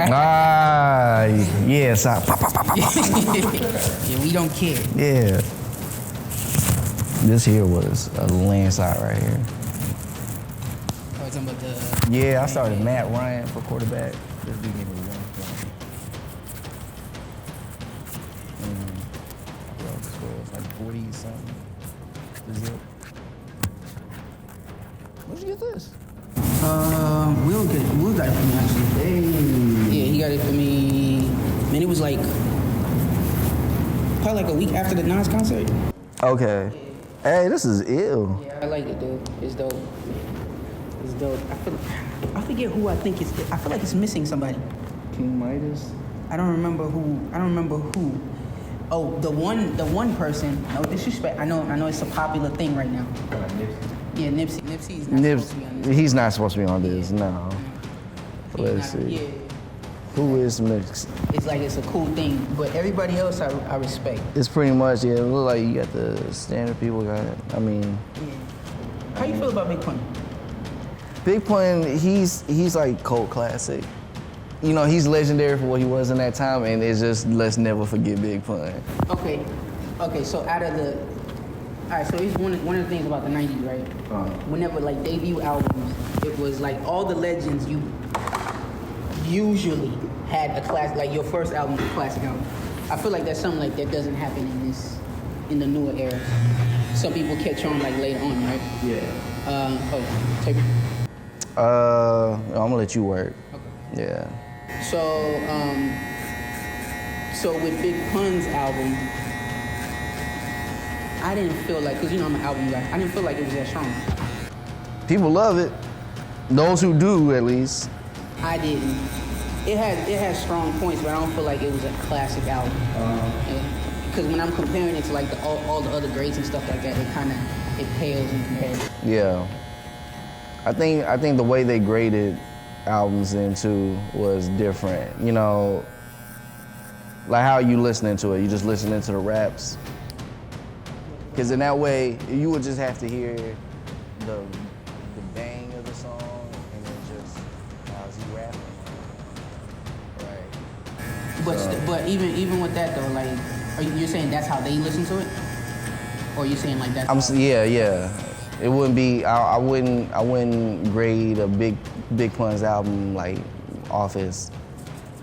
Yeah, so Yeah, we don't care. yeah. This here was a landslide right here. Oh, talking about the. Yeah, I started Matt Ryan for quarterback. This dude gave me 1 point. I forgot the score was like 40 something. Zip. Where'd you get this? Will got it for me actually. Hey. Yeah, he got it for me. Man, it was like probably like a week after the Nas concert. Okay. Hey, this is ill. Yeah, I like it, dude. It's dope. It's dope. I forget who I think is. I feel like it's missing somebody. King Midas. I don't remember who. Oh, the one person. No disrespect. I know it's a popular thing right now. Yeah, Nipsey. Nipsey's not supposed to be on this. He's not supposed to be on this, no. Let's see. Yeah. Who is mixed? It's like it's a cool thing, but everybody else I respect. It's pretty much, yeah, it look like you got the standard people got it. I mean. Yeah. How you feel about Big Pun? Big Pun, he's like cult classic. You know, he's legendary for what he was in that time, and it's just, let's never forget Big Pun. Okay, so out of the, all right, so here's one of the things about the 90s, right? Whenever like debut albums, it was like all the legends you usually had a class, like your first album was a classic album. I feel like that's something like that doesn't happen in the newer era. Some people catch on like later on, right? Yeah. Take it. I'm gonna let you work. Okay. Yeah. So with Big Pun's album, I didn't feel like, cause you know I'm an album guy, I didn't feel like it was that strong. People love it. Those who do, at least. I didn't. It has strong points, but I don't feel like it was a classic album. Because when I'm comparing it to like all the other grades and stuff like that, it pales in comparison. Yeah. I think the way they graded albums into was different. You know, like how you listening to it. You just listening to the raps. Because in that way, you would just have to hear the bang of the song and then just how's he rapping. Right. But even with that though, like, you're saying that's how they listen to it, or you're saying like that's? Yeah. It wouldn't be. I wouldn't grade a Big Pun's album like off his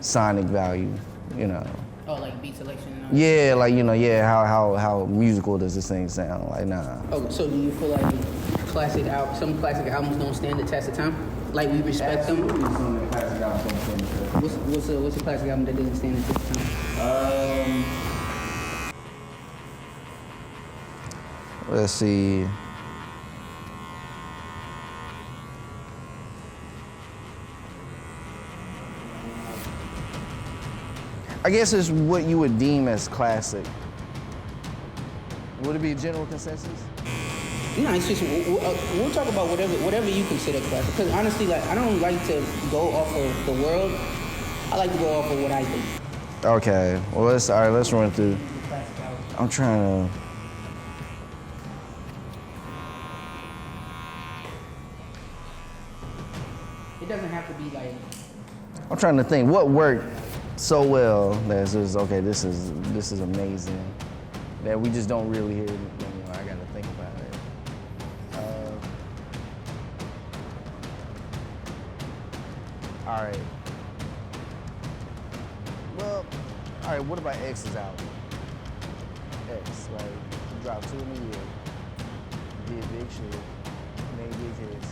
sonic value. You know. Oh, like beat selection. And all Yeah, like you know, yeah. How musical does this thing sound? Like nah. Oh, so do you feel like some classic albums don't stand the test of time? Like we respect them. Some classic albums don't stand the test. What's a classic album that doesn't stand the test of time? Let's see. I guess it's what you would deem as classic. Would it be a general consensus? No, it's just we'll talk about whatever you consider classic. Because honestly, like I don't like to go off of the world. I like to go off of what I think. Okay. Well, let's run through. I'm trying to. It doesn't have to be like. I'm trying to think what worked so well that it's just okay. This is amazing. That we just don't really hear. You know, I gotta think about it. All right. Well, all right. What about X's album? X, like he dropped 2 in a year, did big shit, made big hits.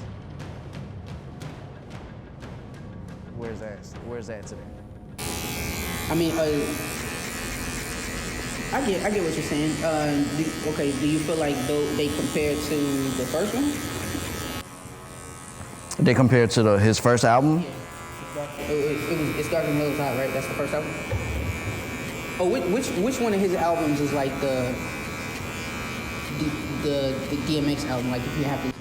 Where's that today? I mean, I get what you're saying. Do you feel like they compare to the first one? They compared to his first album? It's Dark and Hell is Hot, right? That's the first album. Oh, which one of his albums is like the DMX album? Like if you have to.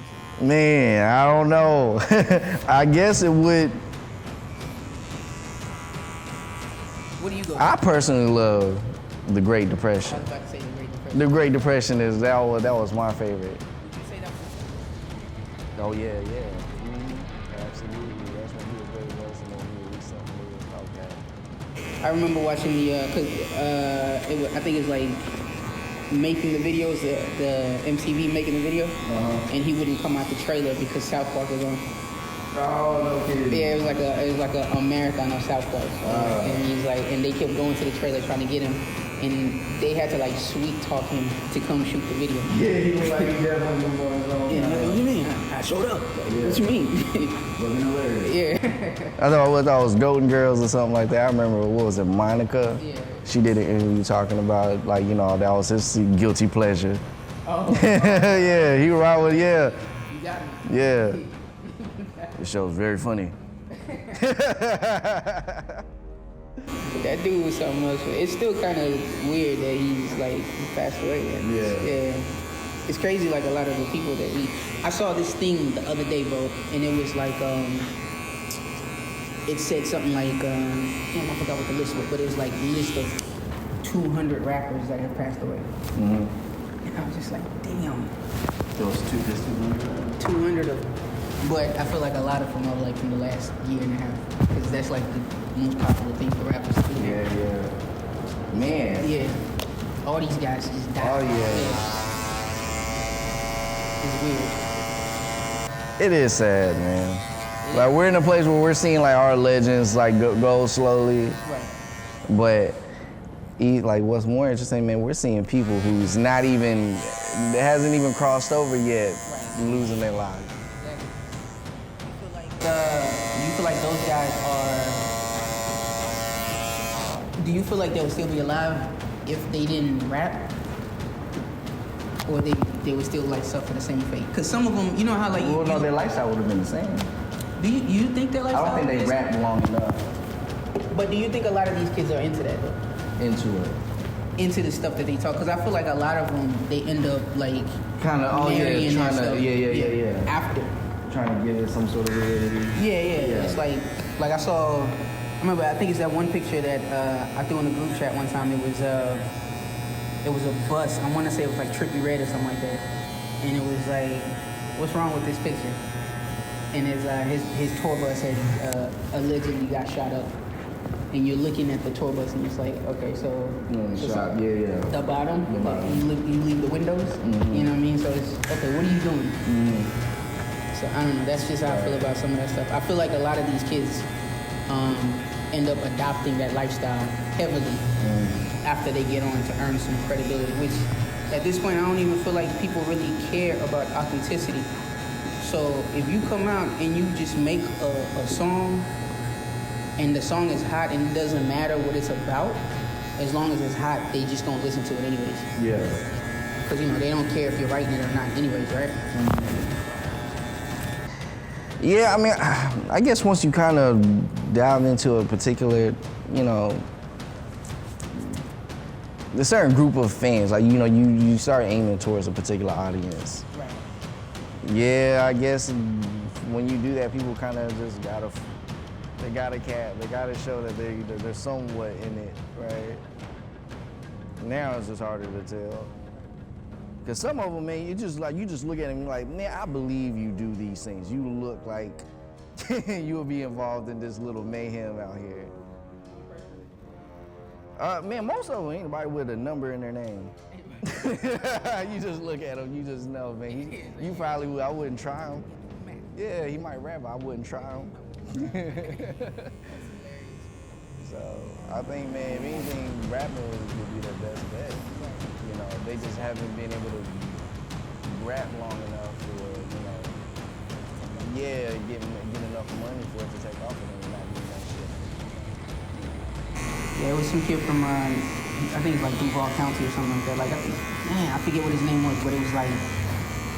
Man, I don't know. I guess it would. What do you go? I personally love The Great Depression. I was about to say The Great Depression. The Great Depression that was my favorite. Would you say that was? Oh yeah. Absolutely. That's when he was very versatile. He released something new. Okay. I remember watching I think it's like making the videos, the MTV making the video, and he wouldn't come out the trailer because South Park was on. Oh, no kidding. Yeah, it was like a marathon of South Park, and he's like, and they kept going to the trailer trying to get him, and they had to like sweet talk him to come shoot the video. Yeah, he was like, he definitely was on his own. Yeah, what do you mean? I showed up. Like, what you mean? Looking hilarious. Yeah. I thought it was Golden Girls or something like that. I remember, what was it, Monica? Yeah. She did an interview talking about, like, you know, that was his guilty pleasure. Oh. Yeah, he was right with, yeah. You got me. Yeah. The show was very funny. That dude was something else. It's still kind of weird that he's like he passed away. Yeah. It's crazy. Like a lot of the people that I saw this thing the other day, bro, and it was like it said something like damn, I forgot what the list was, but it was like a list of 200 rappers that have passed away. Mm-hmm. And I was just like, damn. Those 200? 200 of them. But I feel like a lot of them are like from the last year and a half, because that's like the most popular thing for rappers to do. Yeah. Man. Yeah. All these guys just died. Oh, yeah. It's weird. It is sad, man. Like, we're in a place where we're seeing like our legends like go slowly. Right. But like what's more interesting, man, we're seeing people who's not even, that hasn't even crossed over yet, losing their lives. Do you feel like those guys are? Do you feel like they would still be alive if they didn't rap, or they would still like suffer the same fate? Because some of them, you know how like Well, no, their lifestyle would have been the same. Do you think their lifestyle? I don't think they rap long enough. But do you think a lot of these kids are into that though? Into it. Into the stuff that they talk? Because I feel like a lot of them they end up like Kind of. Oh yeah, marrying trying and to. stuff. Yeah. After. Trying to give it some sort of reality. Yeah. It's like I saw. I remember. I think it's that one picture that I threw in the group chat one time. It was a bus. I want to say it was like Trippie Redd or something like that. And it was like, what's wrong with this picture? And his tour bus had allegedly got shot up. And you're looking at the tour bus and it's like, okay, so Shot. Yeah. the bottom, The bottom. You leave the windows. Mm-hmm. You know what I mean? So it's okay. What are you doing? Mm-hmm. So I don't know. That's just how I feel about some of that stuff. I feel like a lot of these kids end up adopting that lifestyle heavily after they get on to earn some credibility. Which, at this point, I don't even feel like people really care about authenticity. So if you come out and you just make a song, and the song is hot, and it doesn't matter what it's about, as long as it's hot, they just gonna listen to it anyways. Yeah. Because they don't care if you're writing it or not, anyways, right? Yeah, I mean, I guess once you kind of dive into a particular, there's a certain group of fans, like, you start aiming towards a particular audience. Right. Yeah, I guess when you do that, people kind of just gotta show that they're somewhat in it, right? Now it's just harder to tell. Cause some of them, man, you just look at them like, man, I believe you do these things. You look like you'll be involved in this little mayhem out here. Man, most of them ain't nobody with a number in their name. You just look at him, you just know, man. You probably would. I wouldn't try him. Yeah, he might rap, but I wouldn't try him. So I think, man, if anything, rapping would be their best bet. They just haven't been able to rap long enough, or get enough money for it to take off and then not doing that shit. Yeah, it was some kid from I think it's like Duval County or something like that. Like, I forget what his name was, but it was like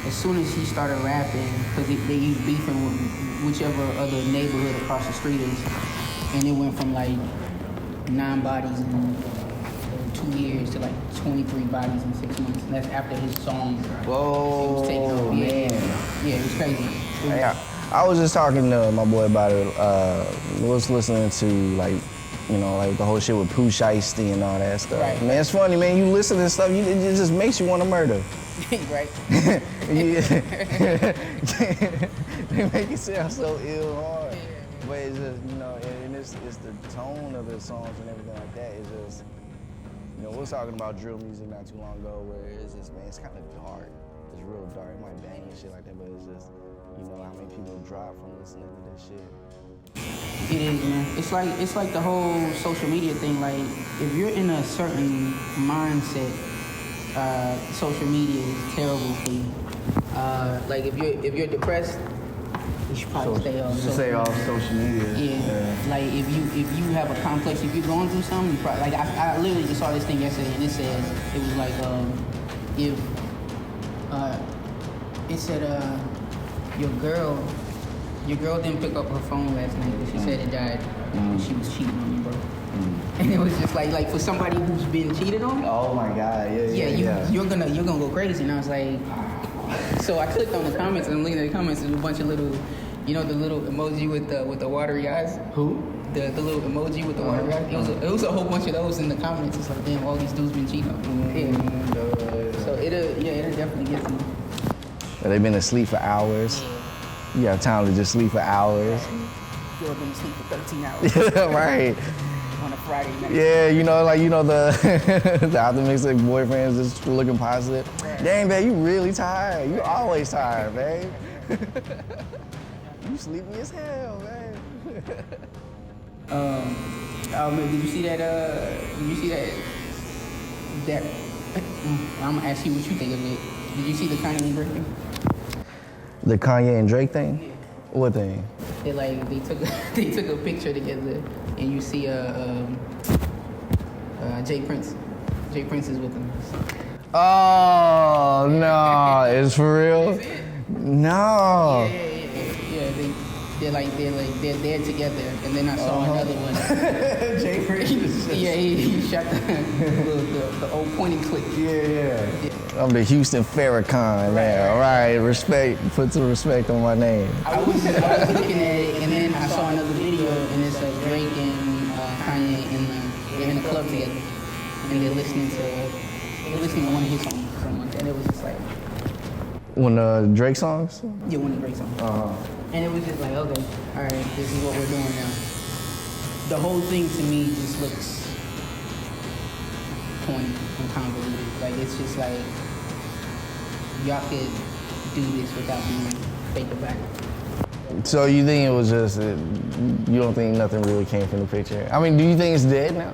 as soon as he started rapping, because they used beefing with whichever other neighborhood across the street is, and it went from like 9 bodies in 2 years to like 23 bodies in 6 months, and that's after his song. Whoa, it was taken over. man. Yeah, it was crazy. Yeah, I was just talking to my boy about it. Was listening to like the whole shit with Pooh Shiesty and all that stuff. Right. Man, it's funny, man. You listen to stuff, it just makes you want to murder. Right. They make it sound so ill hard, but it's just and it's the tone of the songs and everything like that. It's just, you know, we was talking about drill music not too long ago, where it's just, man, it's kind of dark. It's real dark. It might bang and shit like that, but it's just, you know, how many people drop from listening to that shit. It is, man. It's like the whole social media thing. Like, if you're in a certain mindset, social media is terrible for you. Like if you're depressed, you should probably stay off social media. Yeah. Like if you have a complex, if you're going through something, you probably, like I literally just saw this thing yesterday, and it said it was like if it said your girl didn't pick up her phone last night, but she said it died. She was cheating on you, bro. And it was just like for somebody who's been cheated on. Oh my God, you're gonna go crazy. And I was like, so I clicked on the comments and I'm looking at the comments. There's a bunch of little, you know, the little emoji with the watery eyes. Who? The little emoji with the watery eyes. It was a whole bunch of those in the comments. It's like, damn, all these dudes been cheating on me. Yeah. So it'll definitely get to me. They've been asleep for hours. You got time to just sleep for hours. You've been asleep for 13 hours. Right. On a Friday night. Yeah, you know, like, you know, the optimistic boyfriends just looking positive. Dang, babe, you really tired. You always tired, babe. You sleepy as hell, babe. Did you see that? That I'm gonna ask you what you think of it. Did you see the Kanye and Drake thing? The Kanye and Drake thing? Yeah. What thing? They took a picture together, and you see Jay Prince. Jay Prince is with them. Oh no, it's for real? No. Yeah. They're together, and then I saw another one. Jay Prince. Yeah, he shot the old pointing clip. Yeah. I'm the Houston Farrakhan now. All right, respect. Put some respect on my name. I was looking at it, and then I saw another video, and it's Drake and Kanye in the club together, and they're listening to one of his songs, and it was just like One of the Drake songs? Yeah, one of the Drake songs. And it was just like, okay, all right, this is what we're doing now. The whole thing to me just looks corny and convoluted. Like, it's just like, y'all could do this without being fake about it. So you think it was just, you don't think nothing really came from the picture? I mean, do you think it's dead now?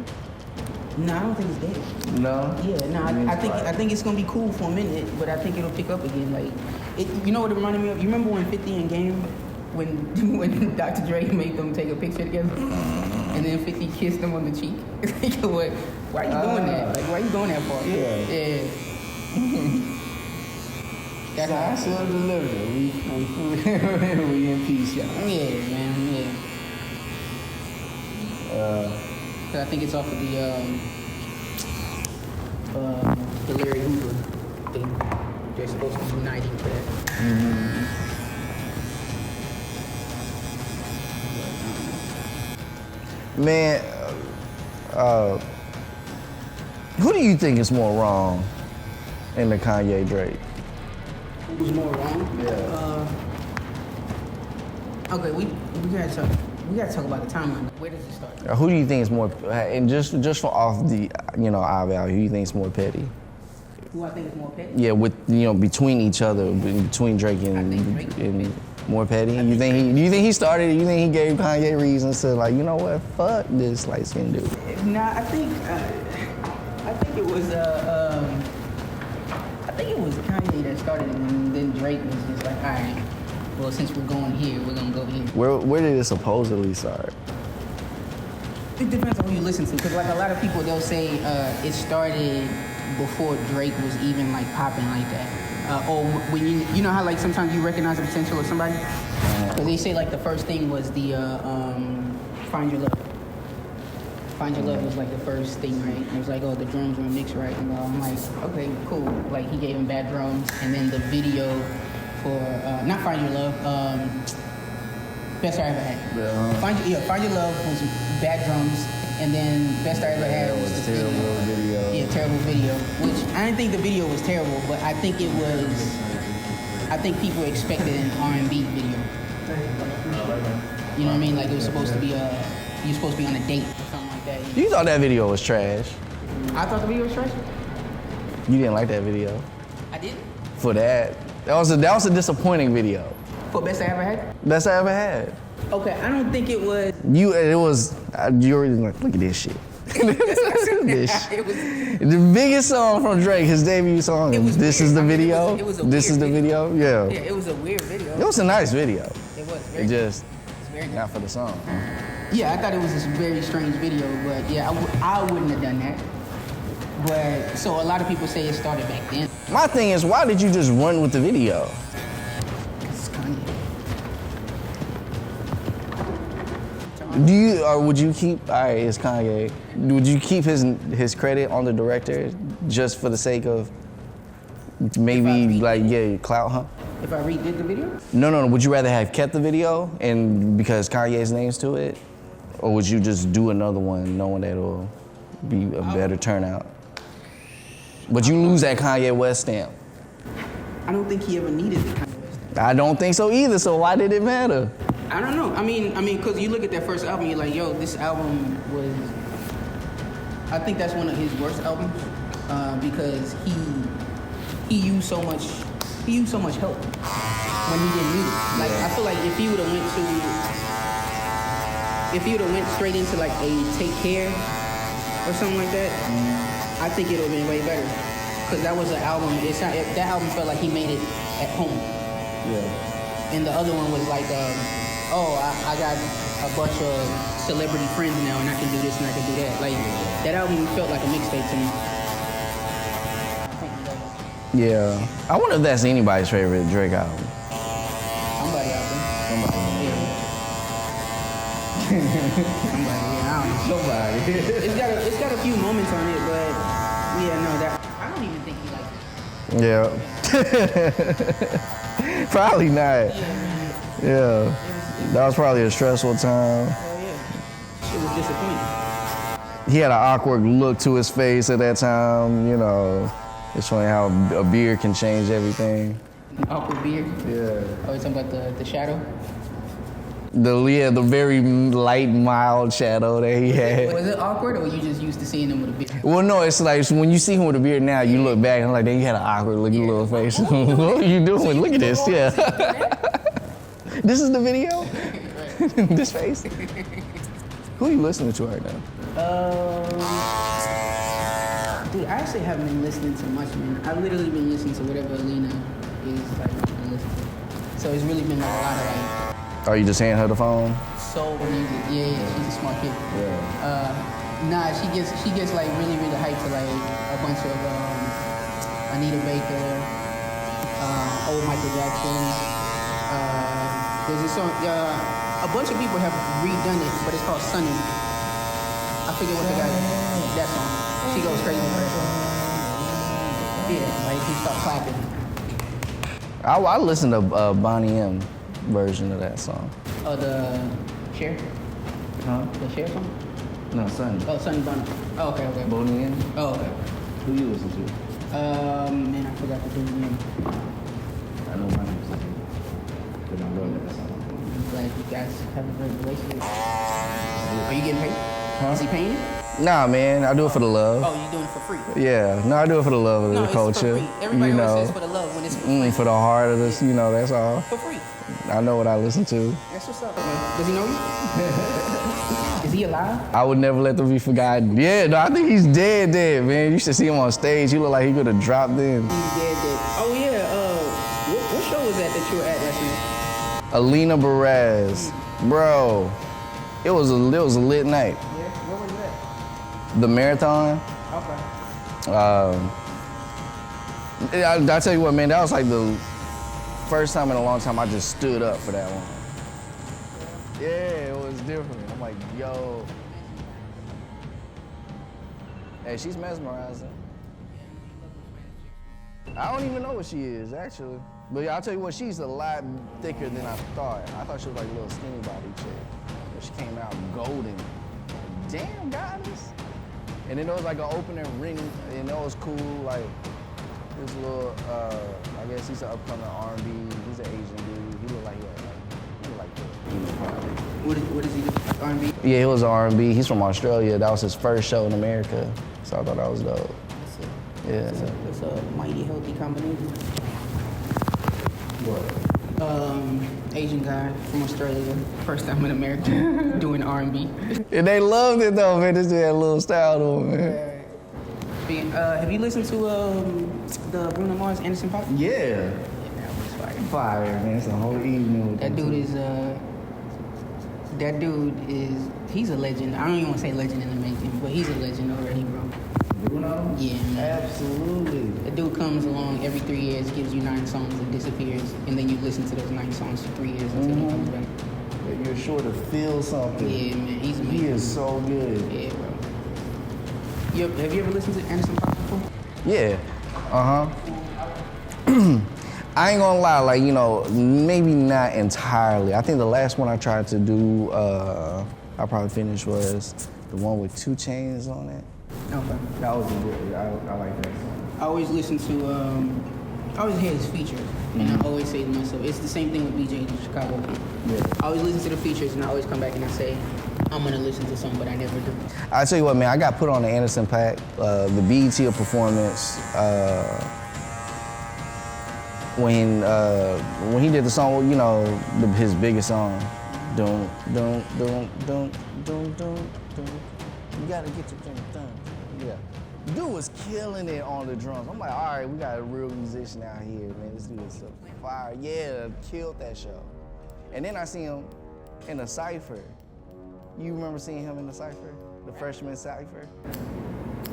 No, I don't think it's dead. No? Yeah, no, I think it's gonna be cool for a minute, but I think it'll pick up again. Like, you know what it reminded me of? You remember when 50 and Game, when Dr. Dre made them take a picture together, and then 50 kissed them on the cheek? Like, what? Why are you doing that? Like, why are you going that far? Yeah. That's I still delivered. We in peace, y'all. Yeah, man. Yeah. I think it's off of the Larry Hoover thing. They're supposed to be uniting for that. Man, who do you think is more wrong in the Kanye Drake? Who's more wrong? Yeah. Okay, we gotta talk about the timeline. Where does it start? Who do you think is more, and just for off the, eye value, who do you think is more petty? Who I think is more petty? Yeah, with, between each other, between Drake and more petty. Do you think he started it? You think he gave Kanye reasons to, like, you know what, fuck this light skinned dude? Nah, I think it was Kanye that started it, and then Drake was just like, all right, well, since we're going here, we're gonna go here. Where did it supposedly start? It depends on who you listen to, because like a lot of people, they'll say it started before Drake was even like popping like that. Or when you know how like sometimes you recognize the potential of somebody? Because they say like the first thing was the Find Your Love. Find Your Love was like the first thing, right? It was like, oh, the drums were mixed right. And I'm like, okay, cool. Like he gave him bad drums. And then the video for, not Find Your Love, Best I Ever Had. Find Your Love was bad drums. And then Best I Ever Had was the terrible video. Yeah, terrible video. Which I didn't think the video was terrible, but I think people expected an R&B video. You know what I mean? Like it was supposed to be a you're supposed to be on a date or something like that. You thought that video was trash. I thought the video was trash. You didn't like that video. I didn't. For that was a disappointing video. For best I ever had. Best I ever had. Okay, I don't think it was. You were like, look at this shit. This shit. It was. The biggest song from Drake, his debut song. It was This weird. is the I mean, video. it was a This weird is the video. Yeah. Yeah, it was a weird video. It was a nice video. It was. It Very, just it's very not for the song. Yeah, I thought it was this very strange video, but yeah, I wouldn't have done that. But so a lot of people say it started back then. My thing is, why did you just run with the video? It's Kanye. Do you or would you keep? All right, it's Kanye. Would you keep his credit on the director just for the sake of maybe clout, huh? If I redid the video? No. Would you rather have kept the video and because Kanye's name's to it, or would you just do another one knowing that it'll be a better turnout? But you lose that Kanye West stamp. I don't think he ever needed the Kanye West. I don't think so either. So why did it matter? I don't know. I mean, because you look at that first album, you're like, yo, this album was. I think that's one of his worst albums because he used so much. He used so much help when he didn't need it. Like I feel like if he would have went straight into like a Take Care or something like that, I think it would have been way better. Because that was an album. That album felt like he made it at home. Yeah. And the other one was like, I got a bunch of celebrity friends now, and I can do this and I can do that. Like that album felt like a mixtape to me. Yeah. I wonder if that's anybody's favorite Drake album. Somebody out there. Somebody. Yeah. Somebody. Yeah, I don't know. Somebody. It's got a few moments on it, but yeah, no, that I don't even think he liked it. Yeah. Probably not. Yeah. That was probably a stressful time. Hell yeah. It was disappointing. He had an awkward look to his face at that time, you know. It's funny how a beard can change everything. Awkward beard. Yeah. Oh, you're talking about the shadow? The very light, mild shadow that he had. Was it awkward, or were you just used to seeing him with a beard? Well, no, it's like when you see him with a beard now, you look back and like, dang, you had an awkward looking little face. What are you doing? Look at this, yeah. This is the video? This face? Who are you listening to right now? Dude, I actually haven't been listening to much, man. I've literally been listening to whatever Alina is like listening to. So it's really been like a lot of like Are you just handing her the phone? soul music. Yeah, she's a smart kid. Yeah. Nah, she gets like really hyped to like a bunch of Anita Baker, old Michael Jackson. There's a song. A bunch of people have redone it, but it's called Sunny. I forget what the guy. That song. She goes crazy for it. Yeah, like he starts clapping. I listened to Bonnie M version of that song. Oh, the Cher? Huh? The Cher song? No, Sonny. Oh, Sunny Bunny. Oh, okay. Bonnie M? Oh, okay. Who you listen to? Man, I forgot the dude's name. I know Bonnie M. But I love that song. I'm glad you guys have a great relationship. Are you getting paid? Huh? Is he paying you? Nah, man, I do it for the love. Oh, you're doing it for free? Yeah, no, I do it for the love of No, the it's culture. for free. Everybody you always know, says for the love when it's for free. for the heart of this, you know, that's all. For free. I know what I listen to. That's what's up, man. Does he know you? Is he alive? I would never let them be forgotten. Yeah, no, I think he's dead, man. You should see him on stage. He look like he could have dropped in. He's dead. Oh, yeah. What show was that you were at last night? Alina Baraz. Bro, it was a lit night. Yeah. Where were you at? The marathon. Okay. I tell you what, man, that was like the first time in a long time I just stood up for that one. Yeah, it was different. I'm like, yo. Hey, she's mesmerizing. I don't even know what she is, actually. But yeah, I'll tell you what, she's a lot thicker than I thought. I thought she was like a little skinny body chick. But she came out golden. Damn, goddess. And then there was like an opening ring, and that was cool. Like, this little, I guess he's an upcoming R&B. He's an Asian dude. He looked like he looked like to it probably. What is he do? R&B? Yeah, he was R&B. He's from Australia. That was his first show in America. So I thought that was dope. Yeah. It's a mighty healthy combination. What? Asian guy from Australia, first time in America, doing R&B. And they loved it though, man. This dude had a little style to him, man. Have you listened to the Bruno Mars Anderson .Paak? Yeah. Yeah, that was fire. Fire, man. It's a whole evening with That dude is he's a legend. I don't even want to say legend in the making, but he's a legend already, bro. Bruno? Yeah, man. Absolutely. The dude comes along every 3 years, gives you 9 songs and disappears, and then you listen to those 9 songs for 3 years until he comes back. But you're sure to feel something. Yeah, man, he's amazing. He is so good. Yeah, bro. Have you ever listened to Anderson .Paak before? Yeah. I ain't gonna lie, like, you know, maybe not entirely. I think the last one I tried to do, I probably finished was the one with 2 Chainz on it. Okay. That was a good, I like that song. I always listen to, I always hear his features, and I always say to myself, it's the same thing with BJ in Chicago. Yeah. I always listen to the features, and I always come back and I say, I'm gonna listen to some, but I never do. I tell you what, man, I got put on the Anderson .Paak, the BET performance, when he did the song, you know, his biggest song, dun dun dun dun dun dun dun. You gotta get your thing done. Yeah. Dude was killing it on the drums. I'm like, all right, we got a real musician out here, man. This dude is so fire. Yeah, killed that show. And then I see him in a cypher. You remember seeing him in the cypher? The freshman cypher?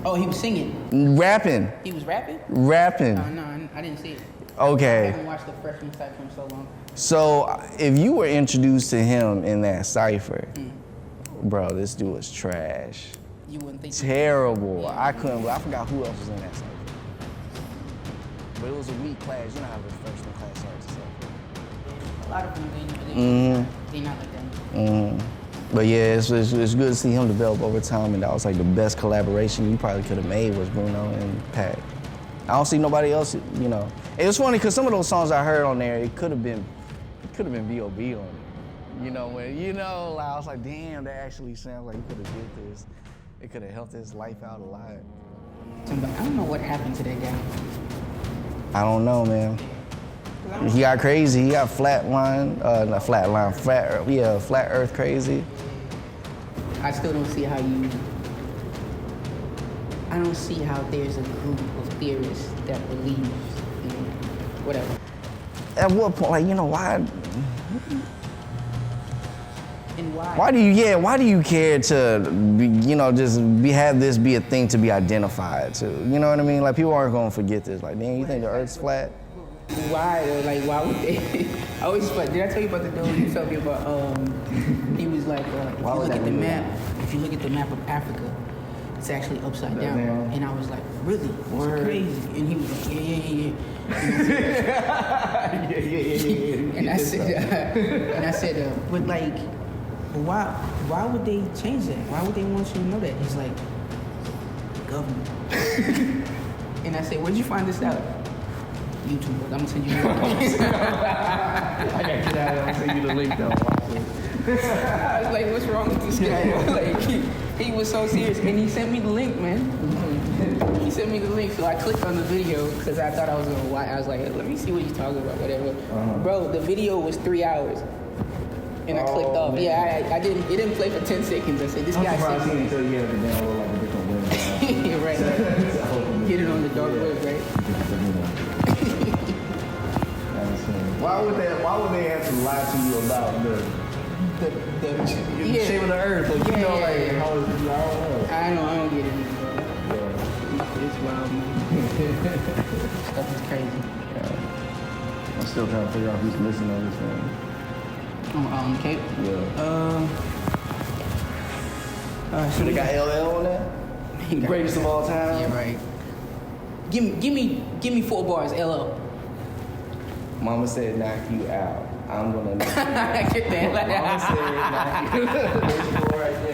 Oh, he was singing. Rapping. He was rapping? Rapping. No, I didn't see it. I Okay. haven't watched the freshman cypher in so long. So if you were introduced to him in that cypher, bro, this dude was trash. You wouldn't think. Terrible. I forgot who else was in that cypher. But it was a weak class. You know how the freshman class starts. A lot of them, they not like that. But yeah, it's good to see him develop over time, and that was like the best collaboration you probably could have made was Bruno and Pac. I don't see nobody else, you know. It was funny because some of those songs I heard on there, it could have been B.O.B. on it. You know, when, you know, like, I was like, damn, that actually sounds like you could have did this. It could have helped his life out a lot. I don't know what happened to that guy. I don't know, man. He got crazy. He got flat earth crazy. I still don't see how I don't see how there's a group of theorists that believes in whatever. At what point, like, you know, why? And why? Why do you care to, be, you know, just have this be a thing to be identified to? You know what I mean? Like, people aren't gonna forget this. Like, damn, you think the Earth's flat? Why? Or like, why would they? I always, did I tell you about the dude who told me about? He was like, if you look at the map of Africa, it's actually upside down. And I was like, really? It's crazy. And he was like, yeah. And I said, but like, why would they change that? Why would they want you to know that? He's like, government. And I said, where'd you find this out? YouTube. I'm gonna send you the link. I gotta get out of there. I'll send you the link though. I was like, what's wrong with this guy? Like, he was so serious, and he sent me the link, man. He sent me the link, so I clicked on the video because I thought I was gonna watch. I was like, let me see what he's talking about, whatever. Bro, the video was 3 hours, and I clicked off. Man. Yeah, I didn't. It didn't play for 10 seconds. I said, this guy. I'm surprised he didn't tell you had to download like a different website. You're right. Get it on the dark web, right? Why would they have to lie to you about the shape of the earth? Like, you know, like, how is it? I don't get it either, bro. It's wild, man. Stuff is crazy. Yeah. I'm still trying to figure out who's listening to this thing. On Cape? Yeah. So they got LL on that? Greatest of all time? Yeah, right. Give me 4 bars, LL. Mama said knock you out. I'm gonna knock you out. Get that. Mama said knock you out. There's 4 right there.